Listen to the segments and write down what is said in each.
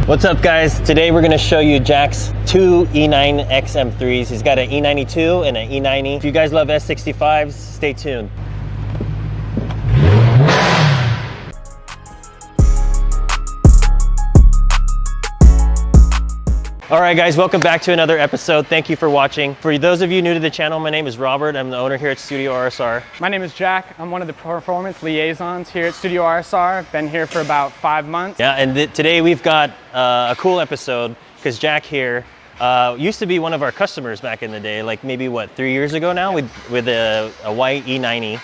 What's up, guys? Today we're going to show you Jack's two E9x M3s. He's got an E92 and an E90. If you guys love S65s, stay tuned. All right, guys, welcome back to another episode. Thank you for watching. For those of you new to the channel, my name is Robert. I'm the owner here at Studio RSR. My name is Jack. I'm one of the performance liaisons here at Studio RSR. I've been here for about 5 months. Yeah, and today we've got a cool episode because Jack here used to be one of our customers back in the day, like maybe what, 3 years ago now, with a white E90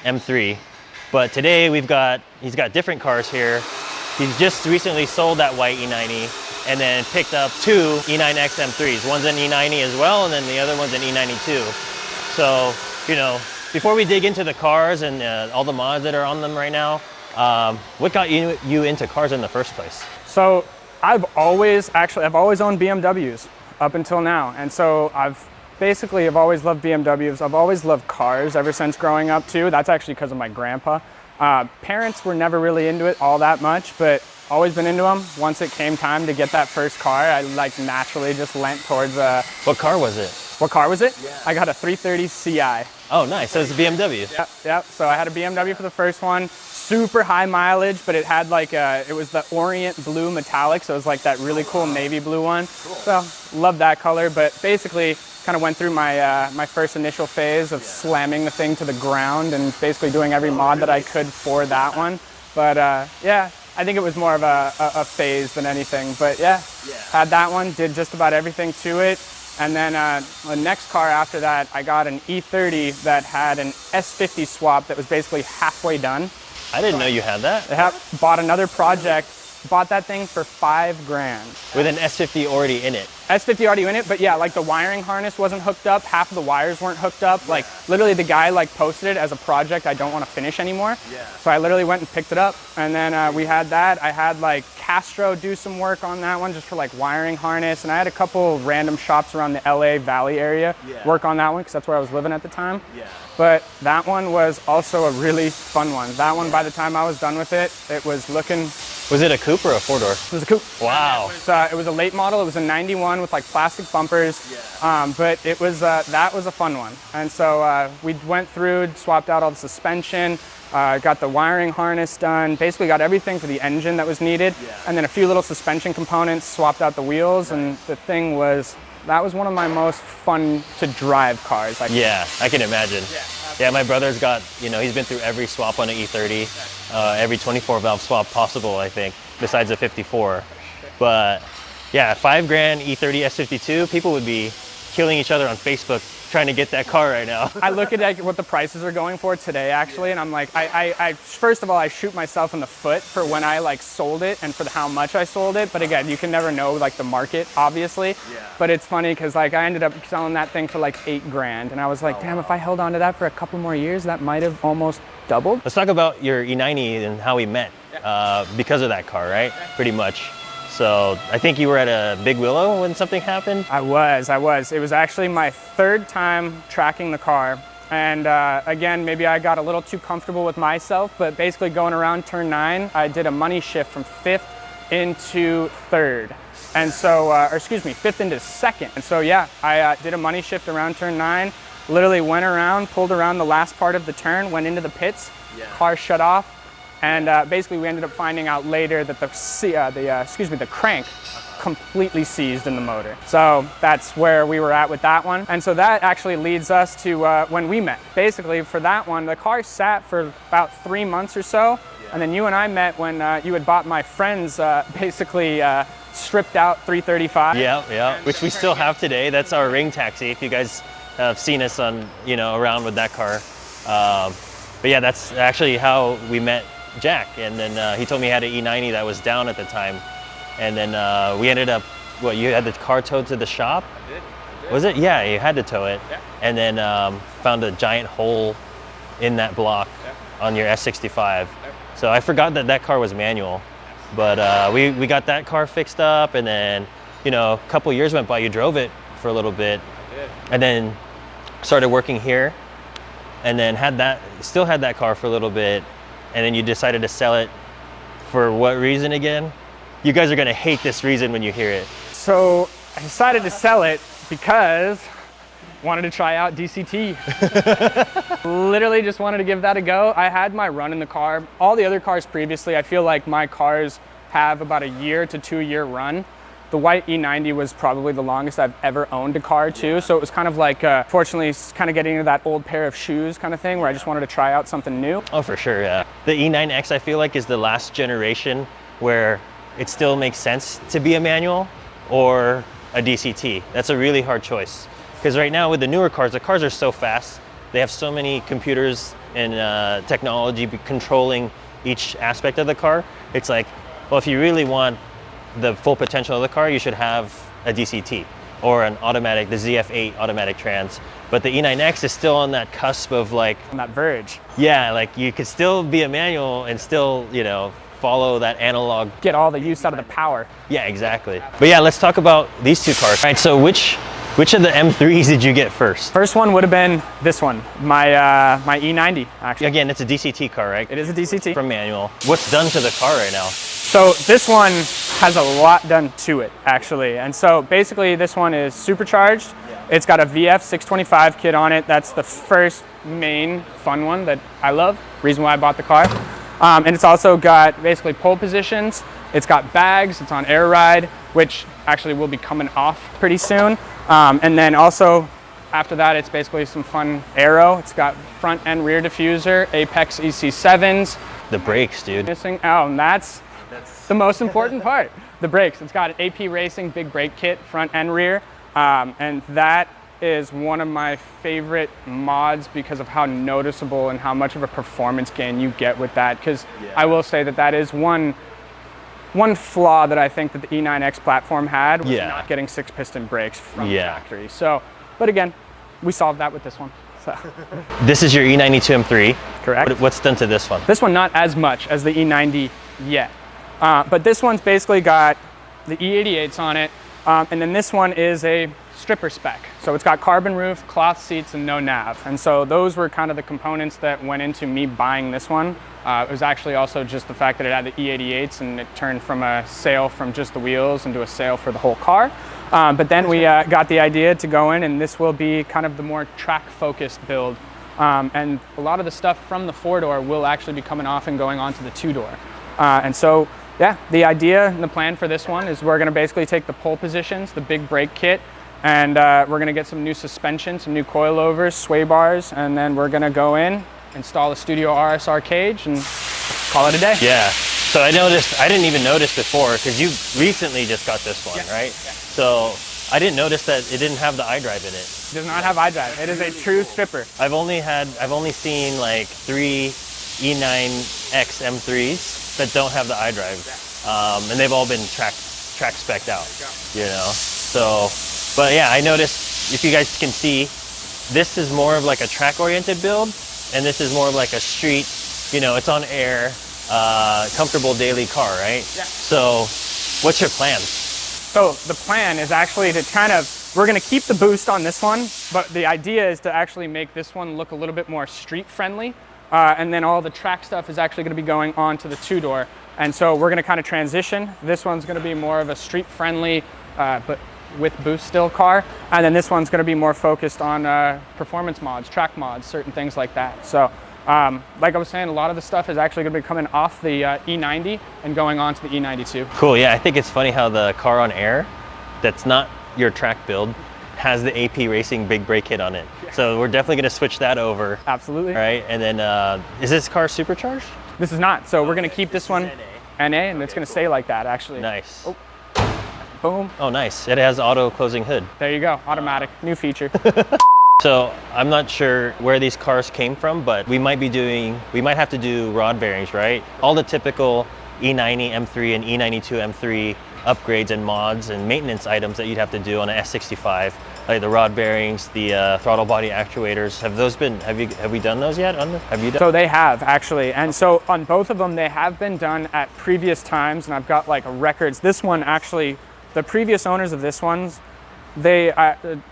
M3. But today he's got different cars here. He's just recently sold that white E90 and then picked up two E9x M3s. One's an E90 as well, and then the other one's an E92. So, you know, before we dig into the cars and all the mods that are on them right now, what got you into cars in the first place? So I've always owned BMWs up until now. And so I've always loved BMWs. I've always loved cars ever since growing up too. That's actually because of my grandpa. Parents were never really into it all that much, but always been into them. Once it came time to get that first car, I naturally just lent towards What car was it? What car was it? Yeah. I got a 330 Ci. Oh, nice. So it's a BMW. Yep. So I had a BMW for the first one. Super high mileage, but it had it was the Orient blue metallic, so it was like that really cool navy blue one. Cool. So love that color, but basically kind of went through my my first initial phase of slamming the thing to the ground and basically doing every mod that I could for that one. But yeah, I think it was more of a phase than anything. But yeah, had that one, did just about everything to it. And then the next car after that, I got an E30 that had an S50 swap that was basically halfway done. I didn't know you had that. I bought another project, bought that thing for $5 grand. With an S50 already in it. S50 already in it, but yeah, like the wiring harness wasn't hooked up, half of the wires weren't hooked up. Like literally the guy posted it as a project I don't want to finish anymore. Yeah. So I literally went and picked it up, and then we had that. I had Castro do some work on that one just for wiring harness, and I had a couple random shops around the LA Valley area work on that one because that's where I was living at the time. Yeah. But that one was also a really fun one. That one, by the time I was done with it, it was looking... Was it a coupe or a four-door? It was a coupe. Wow. It was a late model. It was a 91 with plastic bumpers. Yeah. But it was that was a fun one. And so we went through, swapped out all the suspension, got the wiring harness done, basically got everything for the engine that was needed, and then a few little suspension components, swapped out the wheels, and the thing was, that was one of my most fun to drive cars. Yeah, I can imagine. Yeah, my brother's got, he's been through every swap on an E30, every 24 valve swap possible, I think, besides a 54. But yeah, $5 grand E30 S52, people would be killing each other on Facebook trying to get that car right now. I look at what the prices are going for today, actually, and I'm like, I first of all, I shoot myself in the foot for when I sold it and for how much I sold it. But again, you can never know the market, obviously. Yeah. But it's funny because I ended up selling that thing for $8 grand, and I was like, damn, if I held on to that for a couple more years, that might have almost doubled. Let's talk about your E90 and how we met because of that car, right? Pretty much. So I think you were at a Big Willow when something happened? I was. It was actually my third time tracking the car. And again, maybe I got a little too comfortable with myself, but basically going around turn 9, I did a money shift from 5th into 3rd. And so, or excuse me, 5th into 2nd. And so yeah, I did a money shift around turn 9, literally went around, pulled around the last part of the turn, went into the pits, car shut off. And basically we ended up finding out later that the crank completely seized in the motor. So that's where we were at with that one. And so that actually leads us to when we met. Basically for that one, the car sat for about 3 months or so. And then you and I met when you had bought my friend's basically stripped out 335. Yeah, which we still have today. That's our ring taxi. If you guys have seen us on, around with that car. But yeah, that's actually how we met Jack, and then he told me he had an E90 that was down at the time, and then we ended up, you had the car towed to the shop? I did. Was it? Yeah, you had to tow it, and then found a giant hole in that block on your S65. So I forgot that car was manual, but we got that car fixed up, and then, a couple years went by, you drove it for a little bit, and then started working here, and then still had that car for a little bit, and then you decided to sell it for what reason again? You guys are gonna hate this reason when you hear it. So I decided to sell it because wanted to try out DCT. Literally just wanted to give that a go. I had my run in the car. All the other cars previously, I feel like my cars have about a year to 2 year run. The white E90 was probably the longest I've ever owned a car too. So it was kind of like, fortunately, kind of getting into that old pair of shoes kind of thing where I just wanted to try out something new. Oh, for sure, yeah. The E9X, I feel like, is the last generation where it still makes sense to be a manual or a DCT. That's a really hard choice. Because right now with the newer cars, the cars are so fast. They have so many computers and technology controlling each aspect of the car. It's like, well, if you really want the full potential of the car, you should have a DCT or an automatic, the ZF8 automatic trans. But the E9X is still on that cusp of like, On that verge. yeah, like you could still be a manual and still, you know, follow that analog. Get all the use out of the power. Yeah, exactly. But yeah, let's talk about these two cars. All right, so which of the M3s did you get first? First one would have been this one, my my E90 actually. Again, it's a DCT car, right? It is a DCT. From manual. What's done to the car right now? So this one has a lot done to it actually. And so basically this one is supercharged. It's got a VF-625 kit on it. That's the first main fun one that I love. Reason why I bought the car. And it's also got basically pole positions. It's got bags, it's on air ride, which actually will be coming off pretty soon. And then also after that, it's basically some fun aero. It's got front and rear diffuser, Apex EC7s. The brakes, dude. Missing, oh, and that's the most important part, the brakes. It's got an AP Racing big brake kit, front and rear. And that is one of my favorite mods because of how noticeable and how much of a performance gain you get with that. Because I will say that that is one flaw that I think that the E9X platform had was not getting 6-piston brakes from the factory. So, but again, we solved that with this one. So. This is your E92 M3. Correct. What's done to this one? This one not as much as the E90 yet. But this one's basically got the E88s on it. And then this one is a stripper spec. So it's got carbon roof, cloth seats, and no nav. And so those were kind of the components that went into me buying this one. It was actually also just the fact that it had the E88s and it turned from a sale from just the wheels into a sale for the whole car. But then we got the idea to go in, and this will be kind of the more track-focused build. And a lot of the stuff from the 4-door will actually be coming off and going onto the 2-door. And so, yeah, the idea and the plan for this one is we're going to basically take the pole positions, the big brake kit, and we're going to get some new suspension, some new coilovers, sway bars, and then we're going to go in, install a Studio RSR cage, and call it a day. Yeah. So I didn't even notice before, because you recently just got this one, right? Yeah. So I didn't notice that it didn't have the iDrive in it. It does not have iDrive. It is a true stripper. I've only seen like 3 E9x M3s that don't have the iDrive, and they've all been track spec'd out, you know. So, but yeah, I noticed, if you guys can see, this is more of like a track-oriented build, and this is more of like a street, you know, it's on air, comfortable daily car, right? Yeah. So, what's your plan? So the plan is actually to we're going to keep the boost on this one, but the idea is to actually make this one look a little bit more street friendly. And then all the track stuff is actually going to be going on to the 2-door. And so we're going to kind of transition. This one's going to be more of a street friendly, but with boost still car. And then this one's going to be more focused on performance mods, track mods, certain things like that. So like I was saying, a lot of the stuff is actually going to be coming off the E90 and going on to the E92. Cool, yeah, I think it's funny how the car on air, that's not your track build, has the AP Racing big brake kit on it. Yeah. So we're definitely going to switch that over. Absolutely. Right, and then is this car supercharged? This is not. So we're going to keep this one NA, and it's going to stay like that actually. Nice. Oh. Boom. Oh, nice. It has auto closing hood. There you go, automatic, new feature. So I'm not sure where these cars came from, but we might have to do rod bearings, right? All the typical E90 M3 and E92 M3 upgrades and mods and maintenance items that you'd have to do on an S65, like the rod bearings, the throttle body actuators. Have we done those yet? Have you done? So they have actually, and so on both of them, they have been done at previous times, and I've got like records. This one actually, the previous owners of this one's, they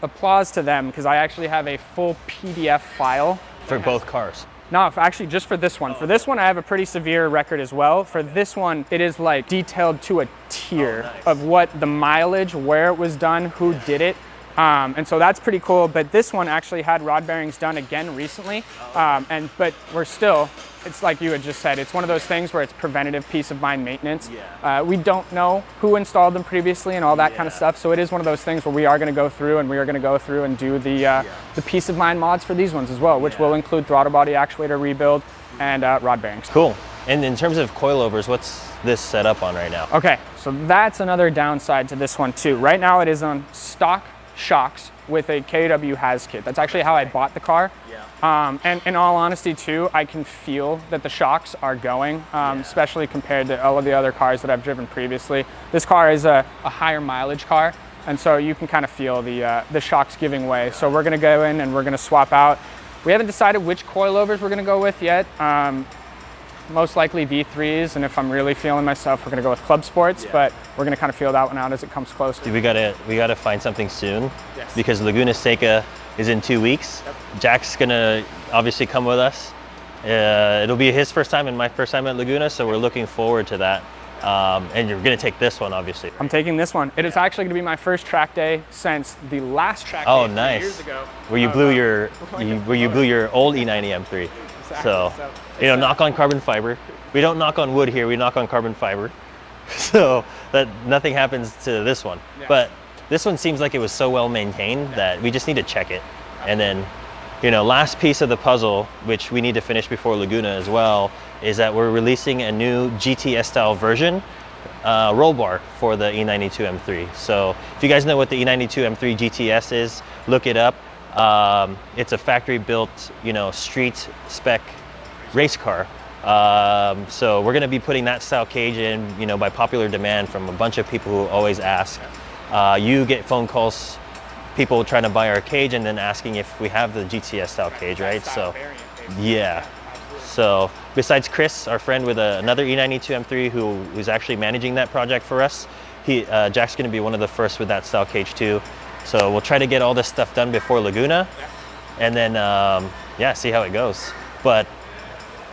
applause to them because I actually have a full PDF file for both cars. No, actually just for this one. For this one, I have a pretty severe record as well. For this one, it is like detailed to a tier of what the mileage, where it was done, who did it. And so that's pretty cool. But this one actually had rod bearings done again recently. But we're still, it's like you had just said, it's one of those things where it's preventative peace of mind maintenance. We don't know who installed them previously and all that kind of stuff. So it is one of those things where we are going to go through and do the peace of mind mods for these ones as well, which will include throttle body actuator rebuild and rod bearings. Cool. And in terms of coilovers, what's this set up on right now? Okay, so that's another downside to this one too. Right now it is on stock shocks with a KW has kit. That's actually how I bought the car. And in all honesty too, I can feel that the shocks are going, especially compared to all of the other cars that I've driven previously. This car is a higher mileage car, and so you can kind of feel the shocks giving way. So we're gonna go in and we're gonna swap out. We haven't decided which coilovers we're gonna go with yet. Most likely V3s, and if I'm really feeling myself, we're gonna go with Club Sports, but we're gonna kind of feel that one out as it comes close. Dude, we gotta find something soon, because Laguna Seca is in 2 weeks. Jack's gonna obviously come with us. It'll be his first time and my first time at Laguna, so we're looking forward to that. And you're gonna take this one, obviously. I'm taking this one. It is actually gonna be my first track day since the last track day 3 years ago. Where you blew your old E90 M3. So, you know, knock on carbon fiber. We don't knock on wood here, we knock on carbon fiber. So that nothing happens to this one. But this one seems like it was so well maintained that we just need to check it. And then, you know, last piece of the puzzle, which we need to finish before Laguna as well, is that we're releasing a new GTS style version roll bar for the E92 M3. So if you guys know what the E92 M3 GTS is, look it up. It's a factory built, you know, street spec race car. So we're gonna be putting that style cage in, you know, by popular demand from a bunch of people who always ask. You get phone calls, people trying to buy our cage and then asking if we have the GTS style cage, right? So, yeah. So besides Chris, our friend with another E92 M3 who's actually managing that project for us, Jack's gonna be one of the first with that style cage too. So we'll try to get all this stuff done before Laguna, and then yeah, see how it goes. But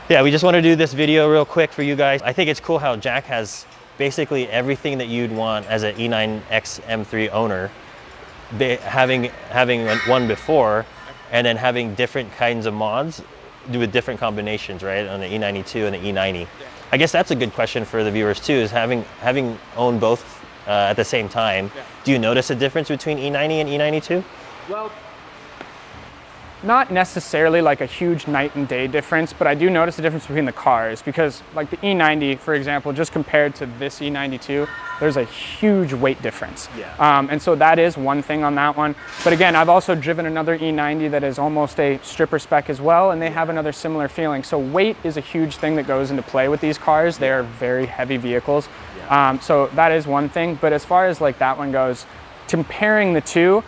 yeah, we just want to do this video real quick for you guys. I think it's cool how Jack has basically everything that you'd want as an E9x M3 owner, having one before, and then having different kinds of mods with different combinations, right, on the E92 and the E90. I guess that's a good question for the viewers too, is having owned both at the same time, do you notice a difference between E90 and E92? Well, not necessarily like a huge night and day difference, but I do notice a difference between the cars, because like the E90, for example, just compared to this E92, there's a huge weight difference. And so that is one thing on that one. But again, I've also driven another E90 that is almost a stripper spec as well, and they have another similar feeling. So weight is a huge thing that goes into play with these cars. They are very heavy vehicles. So that is one thing. But as far as like that one goes, comparing the two,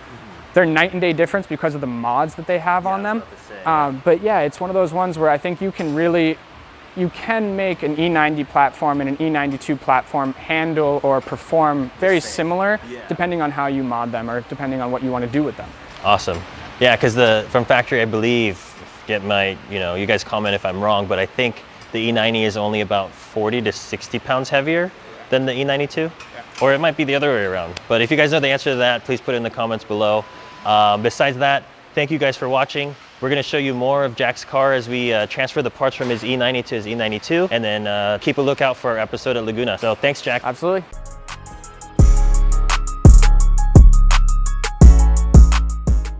they're night and day difference because of the mods that they have on them. But yeah, it's one of those ones where I think you can make an E90 platform and an E92 platform handle or perform very similar depending on how you mod them or depending on what you want to do with them. Awesome. Yeah, because from factory, I believe, you guys comment if I'm wrong, but I think the E90 is only about 40 to 60 pounds heavier than the E92. Or it might be the other way around. But if you guys know the answer to that, please put it in the comments below. Besides that, thank you guys for watching. We're gonna show you more of Jack's car as we transfer the parts from his E90 to his E92, and then keep a lookout for our episode at Laguna. So thanks, Jack. Absolutely.